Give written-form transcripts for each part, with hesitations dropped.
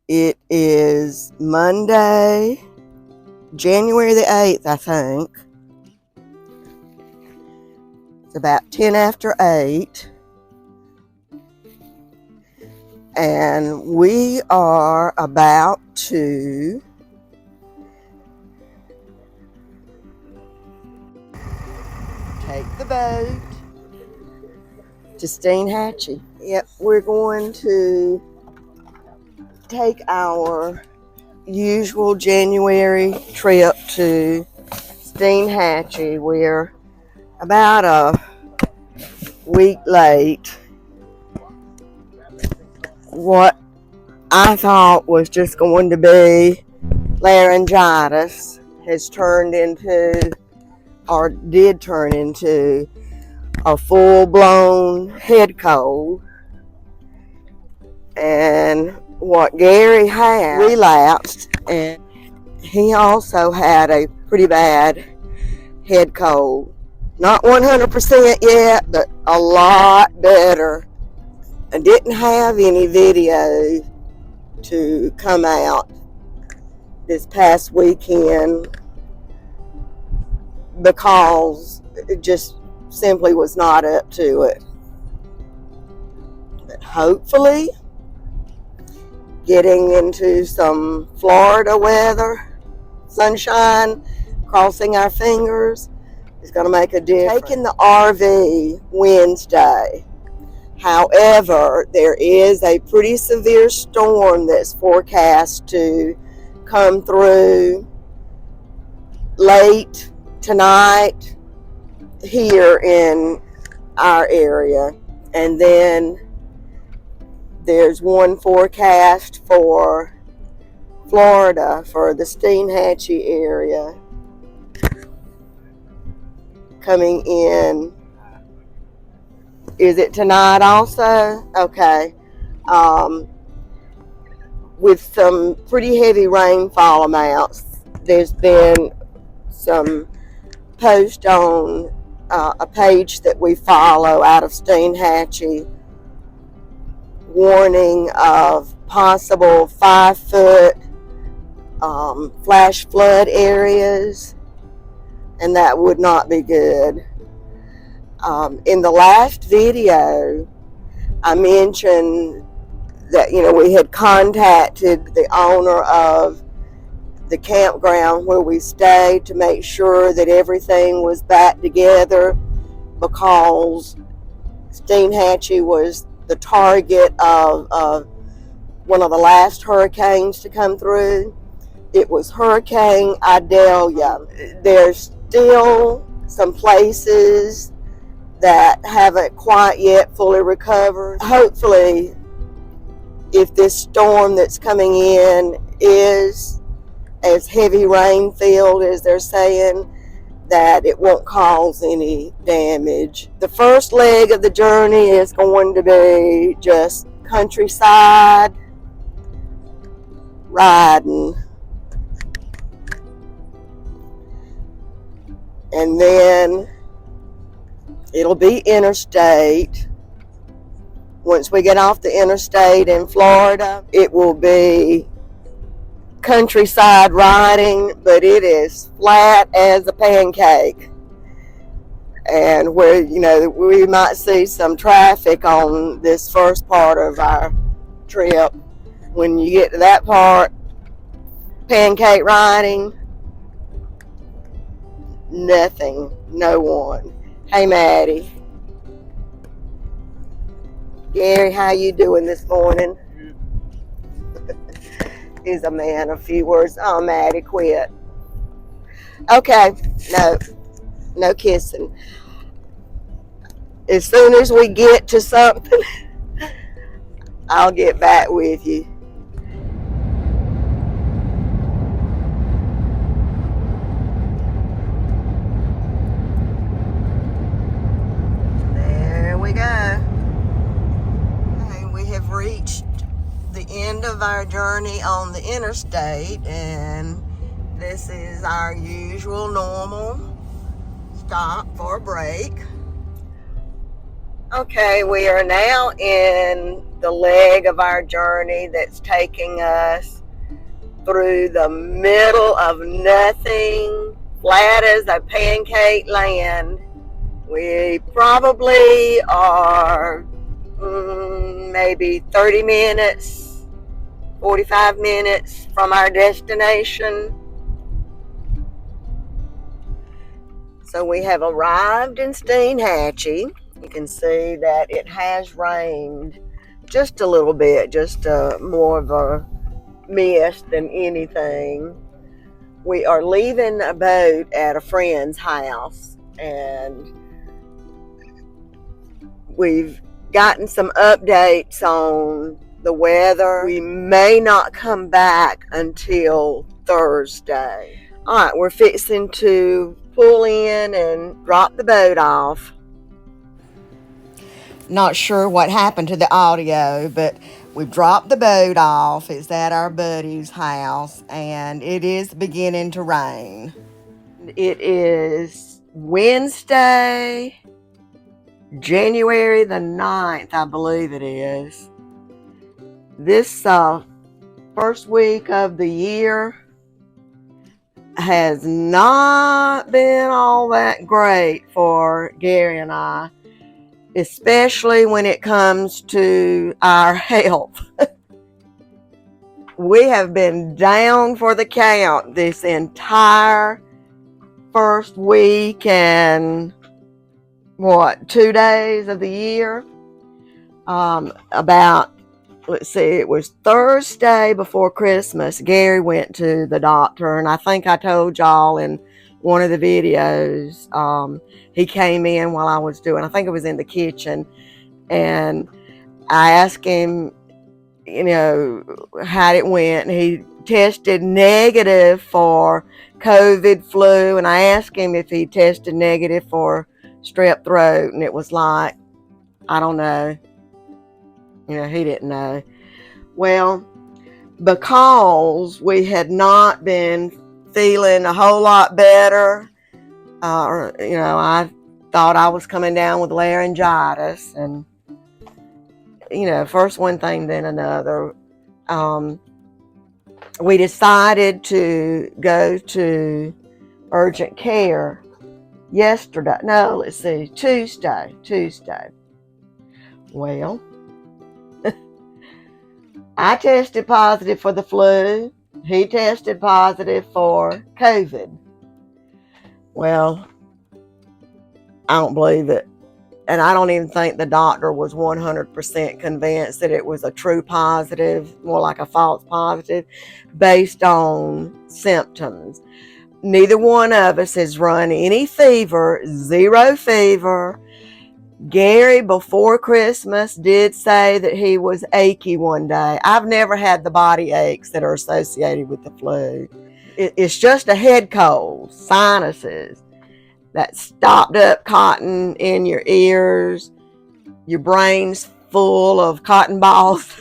It is Monday, January the 8th, I think. It's about 10 after 8. And we are about to take the boat to Steinhatchee. Yep, we're going to take our usual January trip to Steinhatchee. We're about a week late. What I thought was just going to be laryngitis has turned into, or did turn into, a full-blown head cold. And what Gary had relapsed, and he also had a pretty bad head cold. Not 100% yet, but a lot better. I didn't have any video to come out this past weekend because it just simply was not up to it. But hopefully, getting into some Florida weather, sunshine, crossing our fingers, is going to make a difference. Taking the RV Wednesday. However, there is a pretty severe storm that's forecast to come through late tonight here in our area. And then there's one forecast for Florida, for the Steinhatchee area, coming in. Is it tonight also? Okay. With some pretty heavy rainfall amounts. There's been some post on a page that we follow out of Steinhatchee warning of possible 5-foot flash flood areas, and that would not be good. In the last video, I mentioned that, we had contacted the owner of the campground where we stayed to make sure that everything was back together, because Steinhatchee was the target of one of the last hurricanes to come through. It was Hurricane Idalia. There's still some places that haven't quite yet fully recovered. Hopefully, if this storm that's coming in is as heavy rain filled as they're saying, that it won't cause any damage. The first leg of the journey is going to be just countryside riding. And then it'll be interstate. Once we get off the interstate in Florida, it will be countryside riding, but it is flat as a pancake. And where, we might see some traffic on this first part of our trip. When you get to that part, pancake riding, nothing, no one. Hey, Maddie. Gary, how you doing this morning? He's a man of few words. Oh, Maddie, quit. Okay, no kissing. As soon as we get to something, I'll get back with you. There we go. Okay, we have reached the end of our journey on the interstate, and this is our usual normal stop for a break. Okay, we are now in the leg of our journey that's taking us through the middle of nothing, flat as a pancake land. We probably are maybe 30 minutes, 45 minutes from our destination. So we have arrived in Steinhatchee. You can see that it has rained just a little bit, just more of a mist than anything. We are leaving a boat at a friend's house, and we've gotten some updates on the weather. We may not come back until Thursday. All right, we're fixing to pull in and drop the boat off. Not sure what happened to the audio, but we've dropped the boat off. It's at our buddy's house, and it is beginning to rain. It is Wednesday, January the 9th, I believe it is. This first week of the year has not been all that great for Gary and I, especially when it comes to our health. We have been down for the count this entire first week and 2 days of the year. Let's see, it was Thursday before Christmas, Gary went to the doctor, and I think I told y'all in one of the videos, he came in while I was I think it was in the kitchen, and I asked him, how it went, and he tested negative for COVID, flu, and I asked him if he tested negative for strep throat, and it was like, I don't know. He didn't know. Well, because we had not been feeling a whole lot better, I thought I was coming down with laryngitis, and first one thing then another. We decided to go to urgent care Tuesday. Well, I tested positive for the flu. He tested positive for COVID. Well, I don't believe it. And I don't even think the doctor was 100% convinced that it was a true positive, more like a false positive, based on symptoms. Neither one of us has run any fever, 0 fever. Gary, before Christmas, did say that he was achy one day. I've never had the body aches that are associated with the flu. It's just a head cold, sinuses, that stopped up cotton in your ears, your brain's full of cotton balls,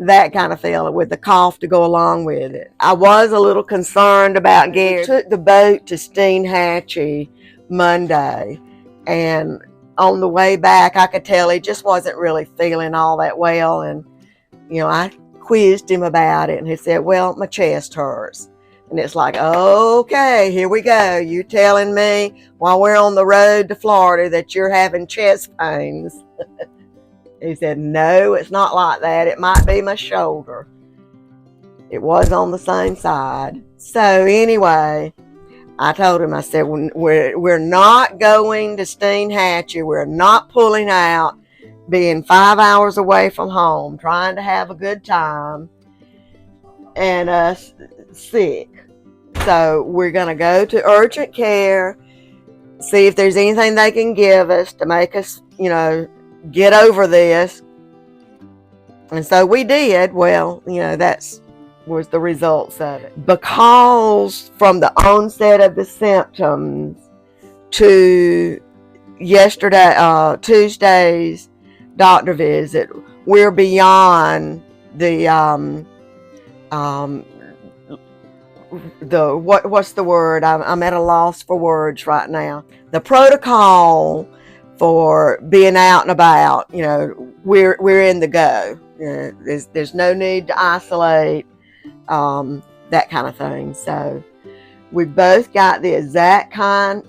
that kind of feeling, with the cough to go along with it. I was a little concerned about Gary. We took the boat to Steinhatchee Monday, and on the way back, I could tell he just wasn't really feeling all that well. And, I quizzed him about it, and he said, well, my chest hurts. And it's like, okay, here we go. You telling me while we're on the road to Florida that you're having chest pains? He said, no, it's not like that. It might be my shoulder. It was on the same side. So anyway, I told him, I said, we're not going to Steinhatchee. We're not pulling out, being 5 hours away from home, trying to have a good time, and us sick. So we're going to go to urgent care, see if there's anything they can give us to make us, get over this. And so we did. Well, that's was the results of it. Because from the onset of the symptoms to Tuesday's doctor visit, we're beyond the what's the word? I'm at a loss for words right now. The protocol for being out and about, we're in the go. There's no need to isolate, that kind of thing. So we both got the exact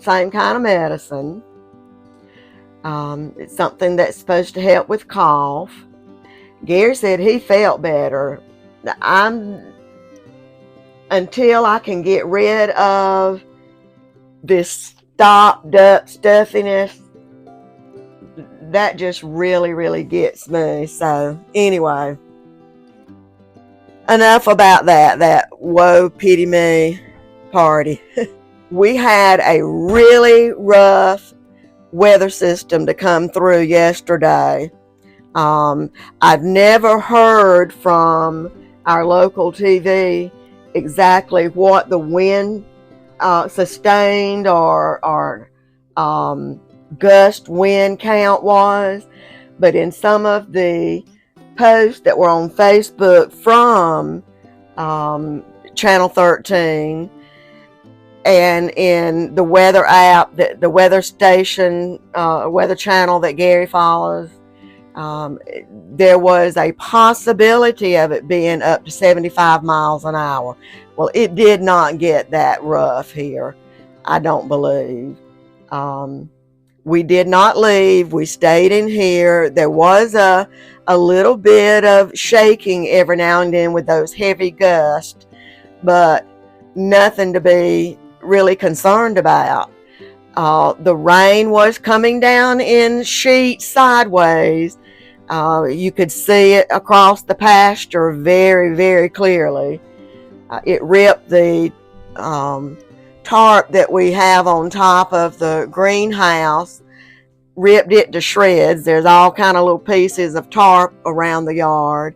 same kind of medicine. It's something that's supposed to help with cough. Gary said he felt better. Until I can get rid of this stopped up stuffiness, that just really, really gets me. So anyway, enough about that woe pity me party. We had a really rough weather system to come through yesterday. I've never heard from our local TV exactly what the wind sustained or gust wind count was, but in some of the posts that were on Facebook from Channel 13 and in the weather app, the weather station, weather channel that Gary follows, there was a possibility of it being up to 75 miles an hour. Well, it did not get that rough here, I don't believe. We did not leave. We stayed in here. There was a little bit of shaking every now and then with those heavy gusts, but nothing to be really concerned about. The rain was coming down in sheets sideways. You could see it across the pasture very, very clearly. It ripped the tarp that we have on top of the greenhouse, ripped it to shreds. There's all kind of little pieces of tarp around the yard,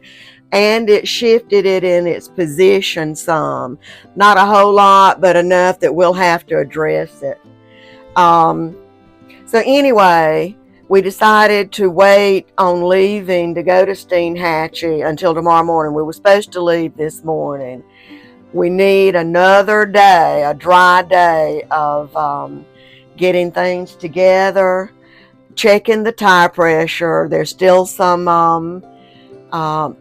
and it shifted it in its position some. Not a whole lot, but enough that we'll have to address it. So anyway, we decided to wait on leaving to go to Steinhatchee until tomorrow morning. We were supposed to leave this morning. We need another day, a dry day of getting things together, checking the tire pressure. There's still some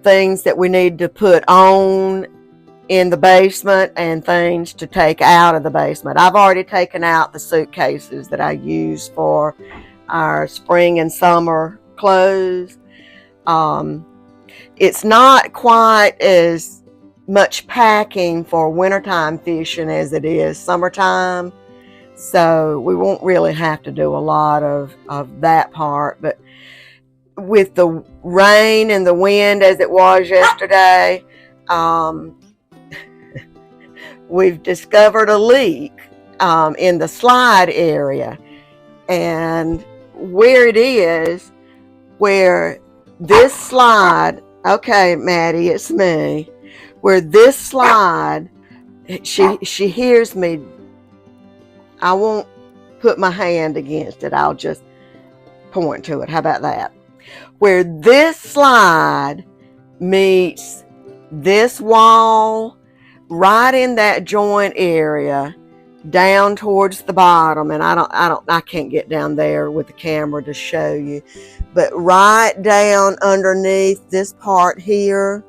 things that we need to put on in the basement and things to take out of the basement. I've already taken out the suitcases that I use for our spring and summer clothes. It's not quite as much packing for wintertime fishing as it is summertime, so we won't really have to do a lot of that part. But with the rain and the wind as it was yesterday, we've discovered a leak in the slide area, and where it is, where this slide, okay, Maddie, it's me, where this slide, she hears me. I won't put my hand against it. I'll just point to it. How about that? Where this slide meets this wall, right in that joint area, down towards the bottom, and I can't get down there with the camera to show you, but right down underneath this part here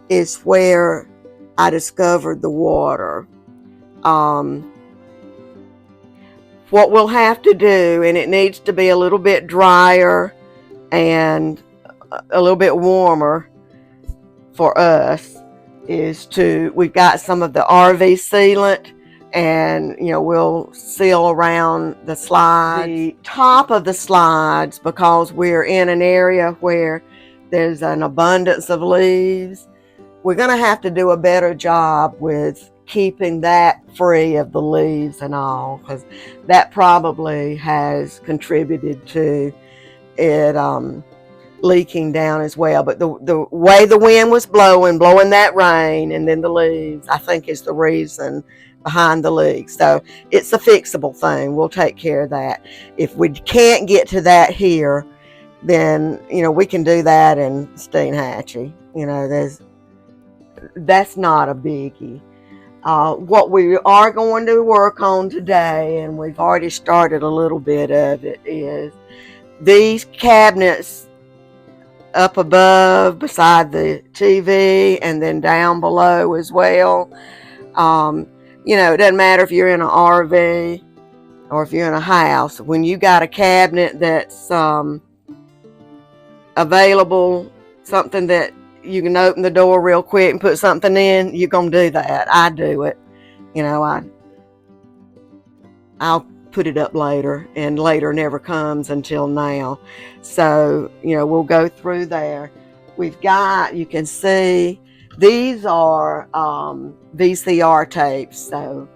is where I discovered the water. What we'll have to do, and it needs to be a little bit drier and a little bit warmer for us, is we've got some of the RV sealant, and we'll seal around the slides, the top of the slides, because we're in an area where there's an abundance of leaves. We're going to have to do a better job with keeping that free of the leaves and all, because that probably has contributed to it leaking down as well. But the way the wind was blowing that rain, and then the leaves, I think, is the reason behind the leak. So it's a fixable thing. We'll take care of that. If we can't get to that here, then we can do that in Steinhatchee. That's not a biggie. What we are going to work on today, and we've already started a little bit of it, is these cabinets up above beside the TV and then down below as well. You know, it doesn't matter if you're in an RV or if you're in a house. When you got a cabinet that's available, something that you can open the door real quick and put something in, you're going to do that. I do it. You know, I'll put it up later, and later never comes until now. So, you know, we'll go through there. We've got, you can see, these are VCR tapes. So,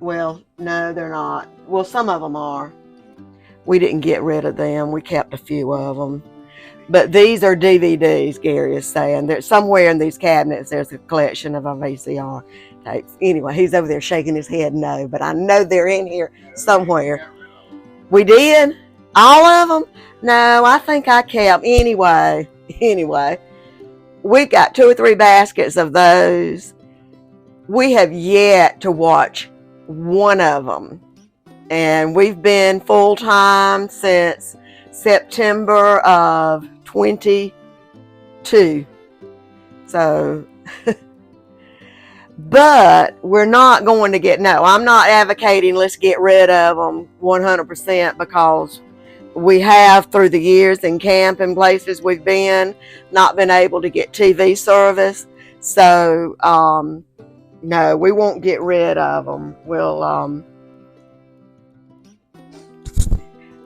well, no, they're not. Well, some of them are. We didn't get rid of them. We kept a few of them. But these are DVDs, Gary is saying. There's somewhere in these cabinets, there's a collection of our VCR tapes. Anyway, he's over there shaking his head no, but I know they're in here somewhere. We did? All of them? No, I think I kept. Anyway, we've got 2 or 3 baskets of those. We have yet to watch one of them. And we've been full-time since September of 22. So, but we're not going to no, I'm not advocating let's get rid of them 100%, because we have, through the years in camp and places we've been, not been able to get TV service. So, no, we won't get rid of them.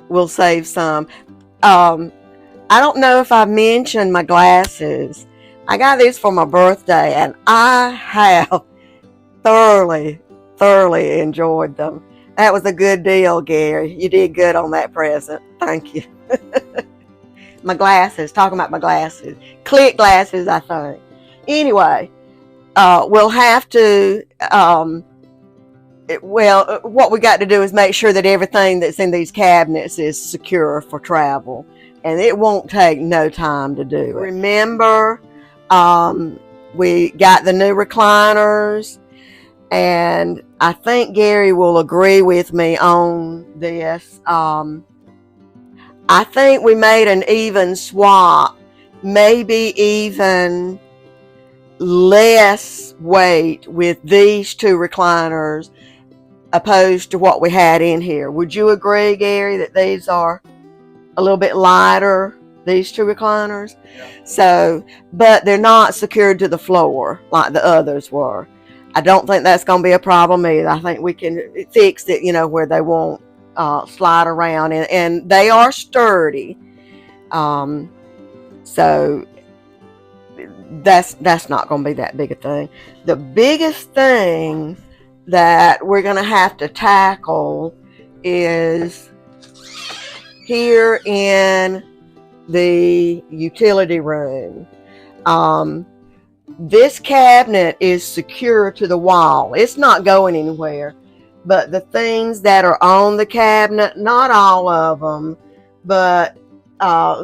We'll save some. I don't know if I mentioned my glasses. I got these for my birthday, and I have thoroughly enjoyed them. That was a good deal, Gary. You did good on that present. Thank you. My glasses, talking about my glasses. Click glasses, I think. Anyway, we'll have to, what we got to do is make sure that everything that's in these cabinets is secure for travel. And it won't take no time to do it. Remember, we got the new recliners, and I think Gary will agree with me on this. I think we made an even swap, maybe even less weight with these 2 recliners opposed to what we had in here. Would you agree, Gary, that these are a little bit lighter, these 2 recliners? Yeah. So, but they're not secured to the floor like the others were. I don't think that's going to be a problem either. I think we can fix it, you know, where they won't slide around, and they are sturdy. So that's not going to be that big a thing. The biggest thing that we're going to have to tackle is here in the utility room. This cabinet is secure to the wall. It's not going anywhere. But the things that are on the cabinet, not all of them, but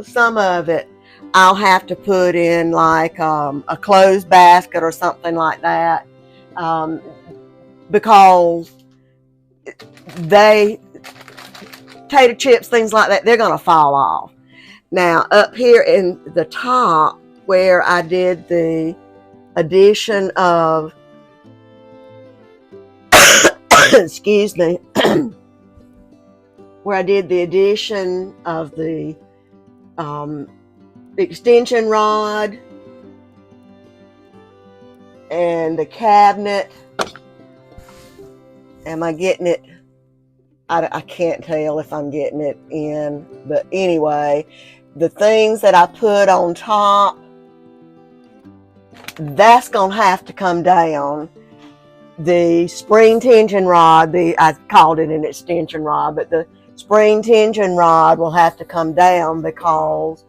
some of it, I'll have to put in like a clothes basket or something like that, because potato chips, things like that, they're going to fall off. Now, up here in the top, where I did the addition of, excuse me, where I did the addition of the extension rod and the cabinet. Am I getting it? I can't tell if I'm getting it in, but anyway, the things that I put on top, that's gonna have to come down. The spring tension rod, I called it an extension rod, but the spring tension rod will have to come down, because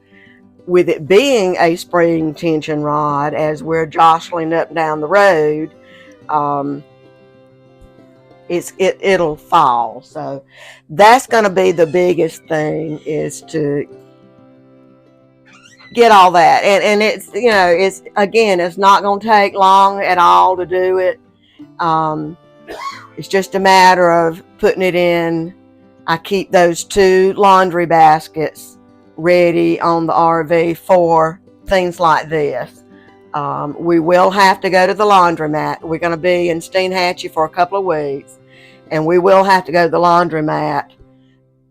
with it being a spring tension rod, as we're jostling up down the road, it'll fall. So that's going to be the biggest thing, is to get all that. And it's, you know, it's not going to take long at all to do it. It's just a matter of putting it in. I keep those 2 laundry baskets ready on the RV for things like this. We will have to go to the laundromat. We're going to be in Steinhatchee for a couple of weeks, and we will have to go to the laundromat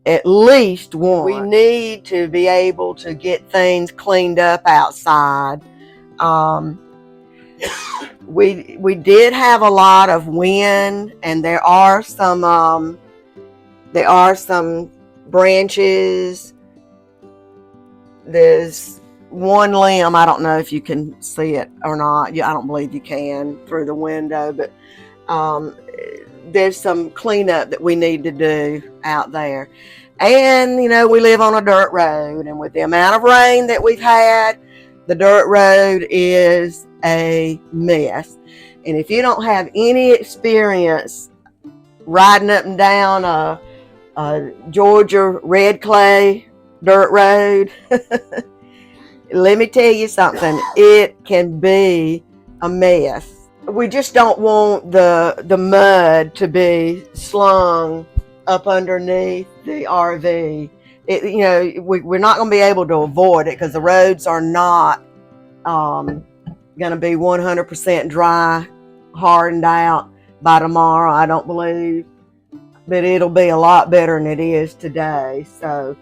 at least once. We need to be able to get things cleaned up outside. We did have a lot of wind, and there are some branches. There's one limb. I don't know if you can see it or not. I don't believe you can through the window, but there's some cleanup that we need to do out there. And, we live on a dirt road, and with the amount of rain that we've had, the dirt road is a mess. And if you don't have any experience riding up and down a Georgia red clay dirt road, let me tell you something, it can be a mess. We just don't want the mud to be slung up underneath the RV. We're not going to be able to avoid it because the roads are not going to be 100% dry, hardened out by tomorrow, I don't believe. But it'll be a lot better than it is today. So,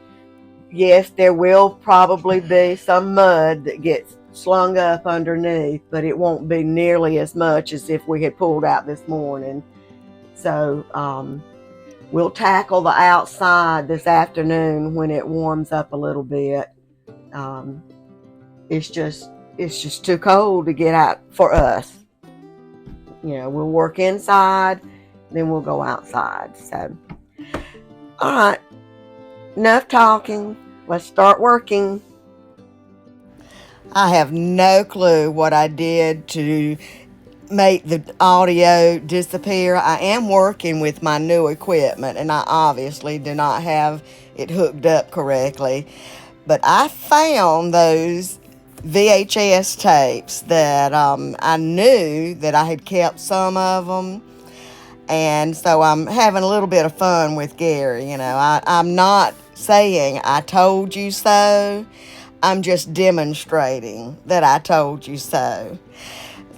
yes, there will probably be some mud that gets slung up underneath, but it won't be nearly as much as if we had pulled out this morning. So, we'll tackle the outside this afternoon when it warms up a little bit. It's just too cold to get out for us. We'll work inside, then we'll go outside. So, all right, enough talking. Let's start working. I have no clue what I did to make the audio disappear. I am working with my new equipment, and I obviously do not have it hooked up correctly. But I found those VHS tapes that I knew that I had kept some of them. And so I'm having a little bit of fun with Gary. I'm not saying I told you so. I'm just demonstrating that I told you so.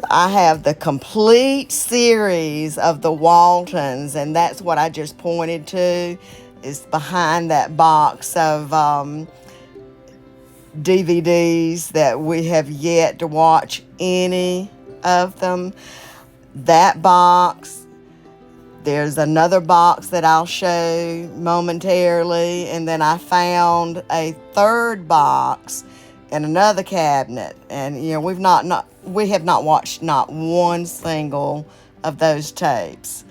I have the complete series of the Waltons, and that's what I just pointed to, is behind that box of DVDs that we have yet to watch any of them. That box. There's another box that I'll show momentarily, and then I found a third box in another cabinet, and we have not watched not one single of those tapes.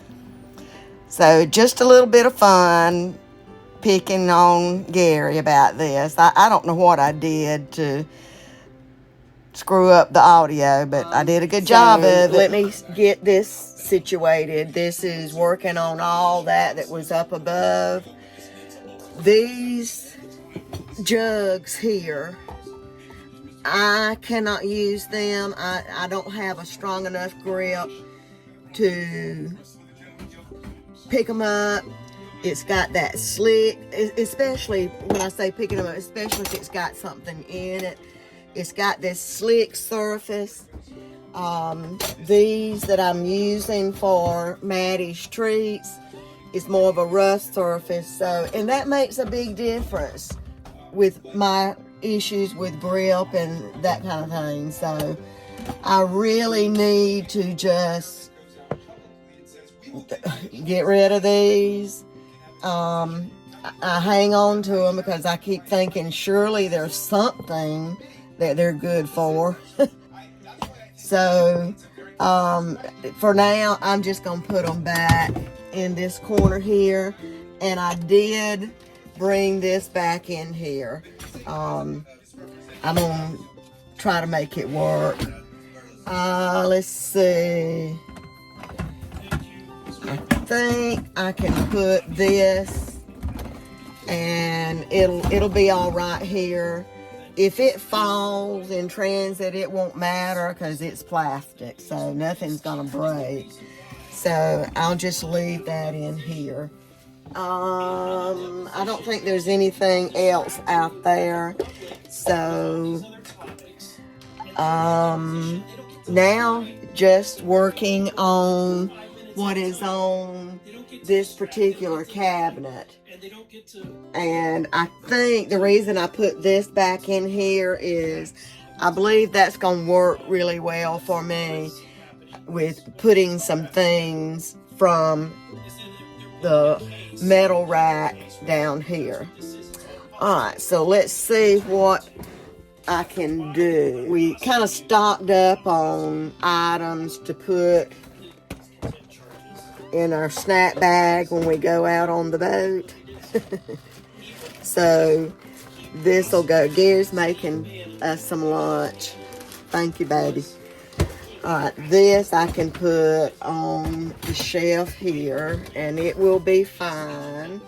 So just a little bit of fun picking on Gary about this. I don't know what I did to screw up the audio, but I did a good job of it. Let me get this situated. This is working on all that was up above. These jugs here, I cannot use them. I don't have a strong enough grip to pick them up. It's got that slick, especially when I say picking them up, especially if it's got something in it. It's got this slick surface. These that I'm using for Maddie's treats is more of a rough surface. So, and that makes a big difference with my issues with grip and that kind of thing. So I really need to just get rid of these. I hang on to them because I keep thinking surely there's something that they're good for. So for now, I'm just going to put them back in this corner here. And I did bring this back in here. I'm going to try to make it work. Let's see. I think I can put this and it'll be all right here. If it falls in transit, it won't matter because it's plastic, so nothing's gonna break. So I'll just leave that in here. I don't think there's anything else out there. So, now just working on what is on this particular cabinet. And I think the reason I put this back in here is I believe that's going to work really well for me with putting some things from the metal rack down here. Alright, so let's see what I can do. We kind of stocked up on items to put in our snack bag when we go out on the boat. So this will go. Gary's making us some lunch. Thank you, baby. Alright, this I can put on the shelf here and it will be fine.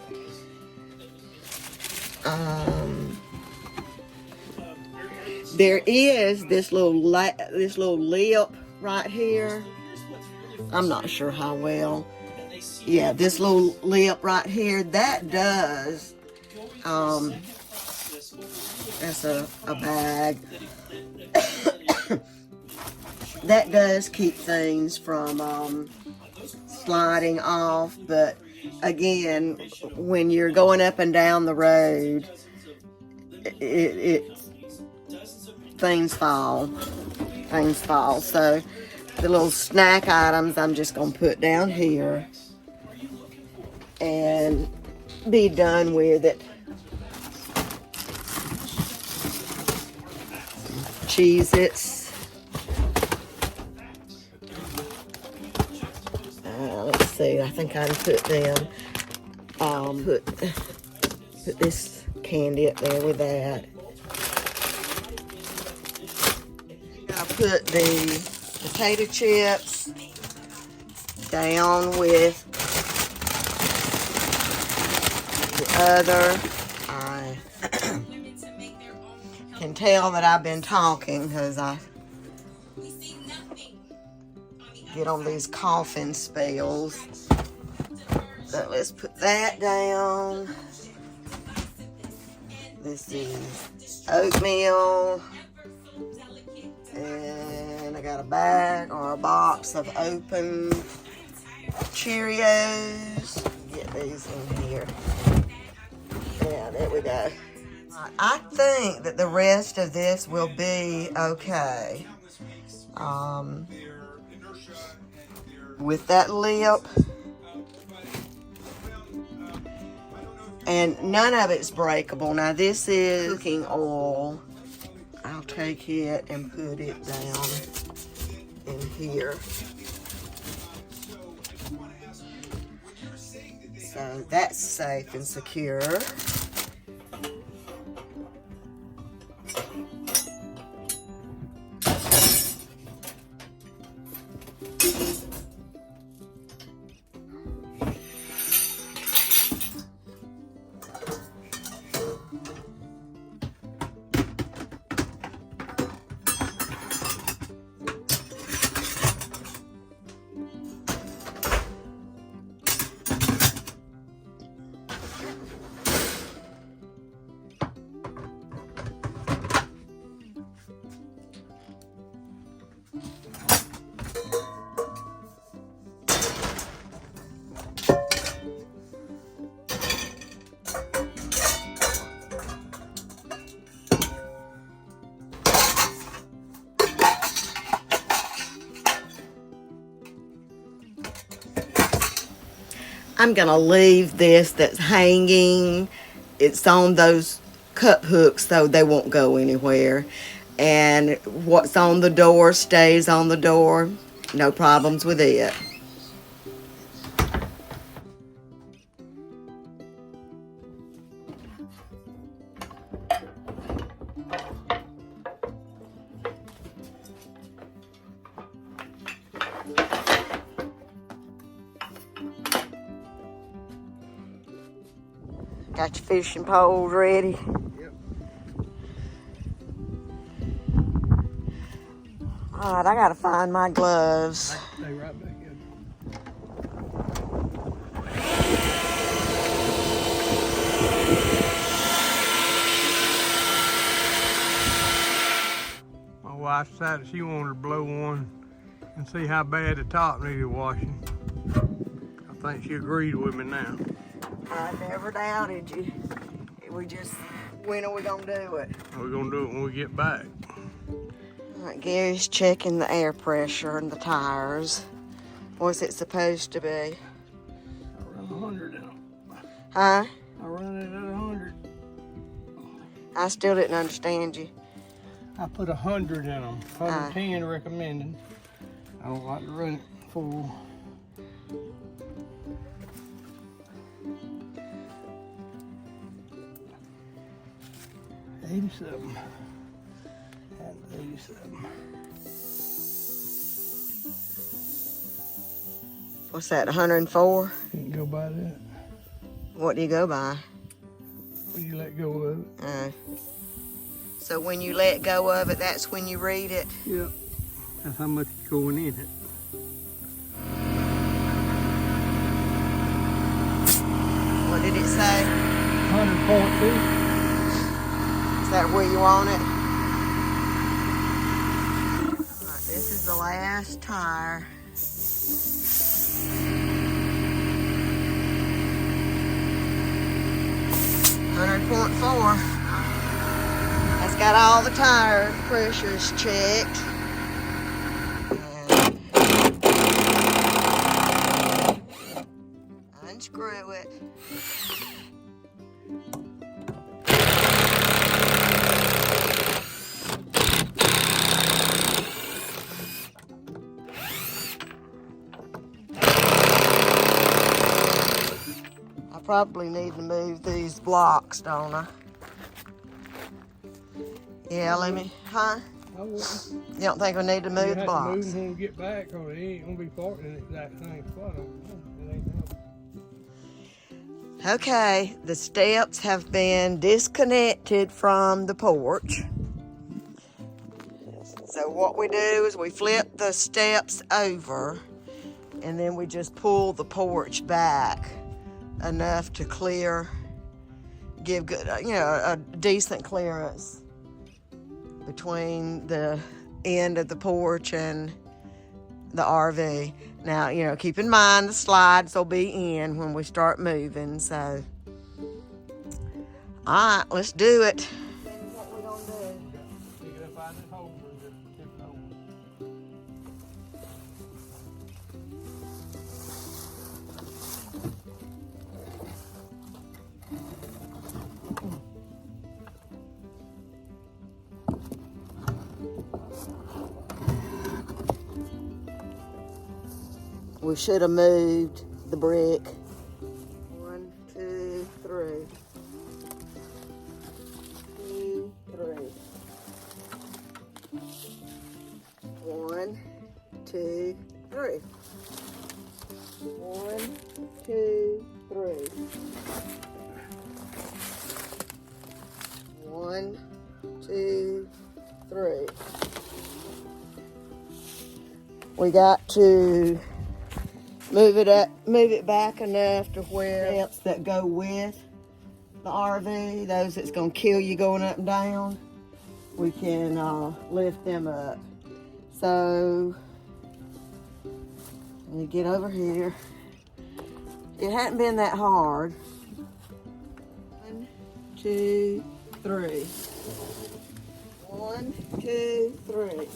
There is this little lip right here. I'm not sure how well. Yeah, this little lip right here, that does, that's a bag. That does keep things from sliding off, but again, when you're going up and down the road, things fall. So the little snack items I'm just going to put down here and be done with it. Cheez-Its. Let's see, I think I can put them, put this candy up there with that. I put the potato chips down with the other. I can tell that I've been talking because I get on these coughing spells. So let's put that down. This is oatmeal. And I got a bag or a box of open Cheerios. Get these in here. Yeah, there we go. I think that the rest of this will be okay. With that lip. And none of it's breakable. Now this is cooking oil. I'll take it and put it down in here. So that's safe and secure. I'm gonna leave this that's hanging. It's on those cup hooks so they won't go anywhere. And what's on the door stays on the door. No problems with it. Got your fishing poles ready? Yep. Alright, I gotta find my gloves. Stay right back in. wife decided she wanted to blow one and see how bad the top needed washing. I think she agreed with me now. I never doubted you. We just, when are we gonna do it? We're gonna do it when we get back. All right, Gary's checking the air pressure and the tires. What's it supposed to be? I run 100 in them. Huh? I run it at 100. I still didn't understand you. I put 100 in them. 110 recommended. I don't like to run it full. $87 and $87. What's that, 104? You can go by that. What do you go by? When you let go of it. So when you let go of it, that's when you read it? Yep. That's how much is going in it. What did it say? 100.2. Is that where you want it? All right, this is the last tire. 100.4. That's got all the tire pressures checked. And unscrew it. Probably need to move these blocks, don't I? Yeah, let me, huh? I wouldn't. You don't think we need to move the blocks? Move them when we get back, or they ain't gonna be parked in the exact same spot. It ain't no. Okay, the steps have been disconnected from the porch. So what we do is we flip the steps over, and then we just pull the porch back enough to clear, give good, a decent clearance between the end of the porch and the RV. Now, keep in mind the slides will be in when we start moving, so. All right, let's do it. We should have moved the brick. 1, 2, 3. 2, 3. 1, 2, 3. 1, 2, 3. 1, 2, 3. We got to move it back enough to where steps that go with the RV, those that's gonna kill you going up and down, we can lift them up. So, let me get over here. It hadn't been that hard. 1, 2, 3. 1, 2, 3.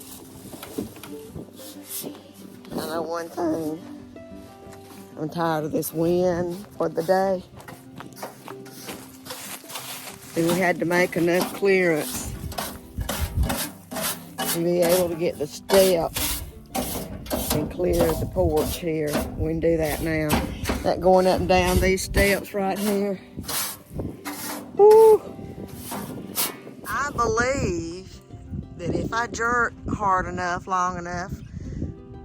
I know one thing. I'm tired of this wind for the day. And we had to make enough clearance to be able to get the steps and clear the porch here. We can do that now. That going up and down these steps right here. Woo! I believe that if I jerk hard enough, long enough,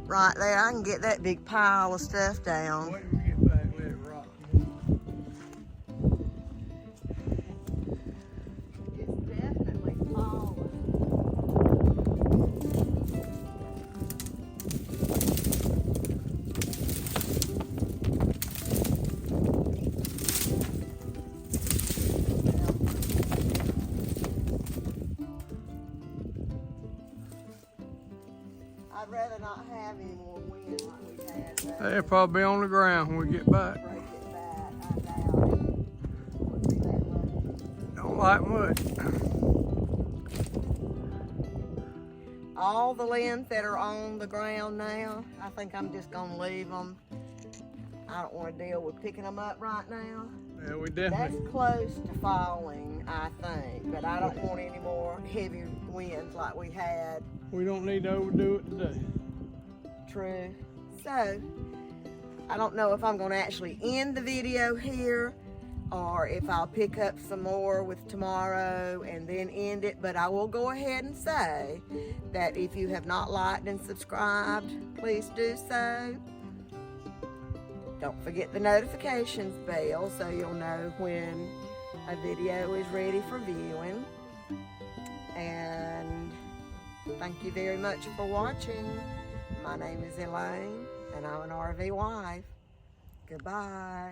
right there, I can get that big pile of stuff down. Wait till we get back, let it rock. It's definitely falling. have any more wind like we had. Though. They'll probably be on the ground when we get back. Break it back. I doubt it. Wouldn't be that lucky. Don't like much. All the limbs that are on the ground now, I think I'm just gonna leave them. I don't want to deal with picking them up right now. Yeah, we definitely. That's close to falling, I think, but I don't want any more heavy winds like we had. We don't need to overdo it today. True. So, I don't know if I'm going to actually end the video here or if I'll pick up some more with tomorrow and then end it, but I will go ahead and say that if you have not liked and subscribed, please do so. Don't forget the notifications bell so you'll know when a video is ready for viewing. And thank you very much for watching. My name is Elaine and I'm an RV wife. Goodbye.